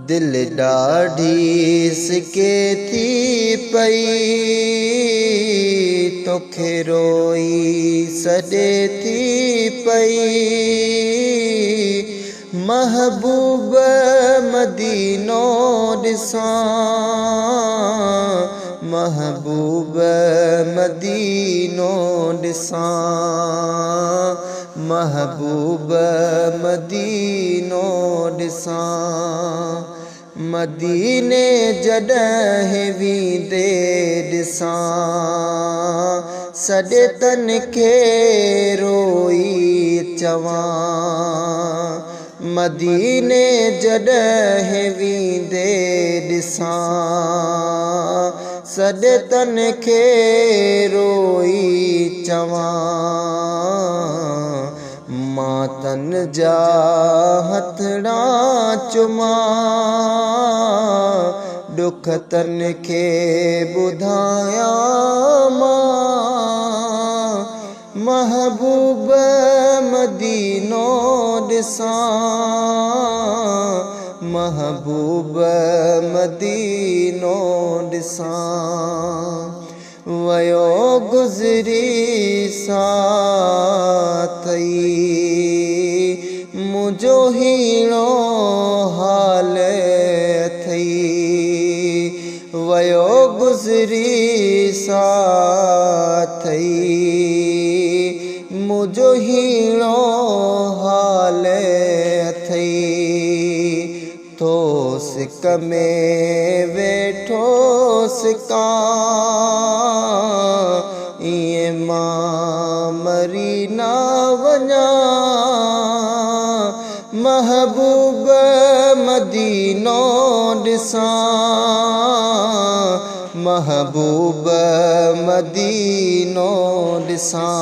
दिल ॾाढी सिके थी पई तोखे रोई सॾे थी पई महबूब मदीनो ॾिसां महबूब मदीनो ॾिसां महबूब मदीनो ॾिसां मदीने जॾहिं वींदे ॾिसां सॼे तन खे रोई चवां मदीने जॾहिं वींदे ॾिसां सॼे तन खे रोई चवां मां तन जा हथड़ा चुमां दुख तन खे ॿुधायां मां महबूब मदीनो ॾिसां महबूब मदीनो ॾिसां वयो गुज़री साथई मुझो हीणो हाल थई वयो गुज़री साथई मुझो हीणो हाल थई तो सिक में वेठो सिका इए मां मरी ना वञा महबूब मदीनो ॾिसां महबूब मदीनो ॾिसां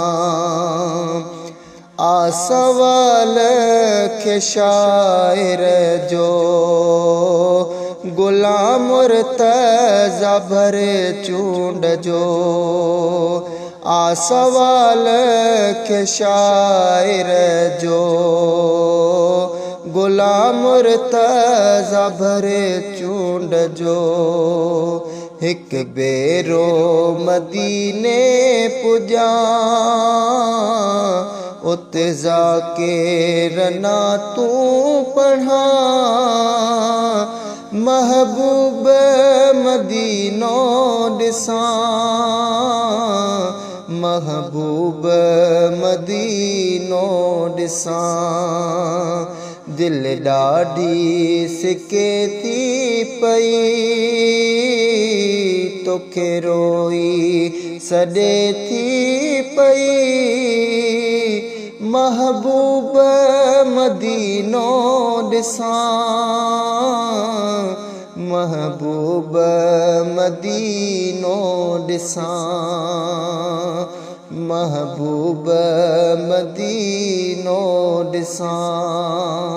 आसवाल खे शाइर जो गुलाम मुर्तज़ा भरे चूंड जो आसवाल खे शाइर जो गुलाम मुर्तज़ा भरे चूंड जो हिक बेरो मदीने पुॼा उते ज़ाकिर ना तूं पढ़ा महबूब मदीनो ॾिसां महबूब मदीनो ॾिसां दिल ॾाढी सिके थी पई तोखे रोई सॾे थी पई महबूब मदीनो ॾिसां महबूब मदीनो ॾिसां महबूब मदीनो ॾिसां।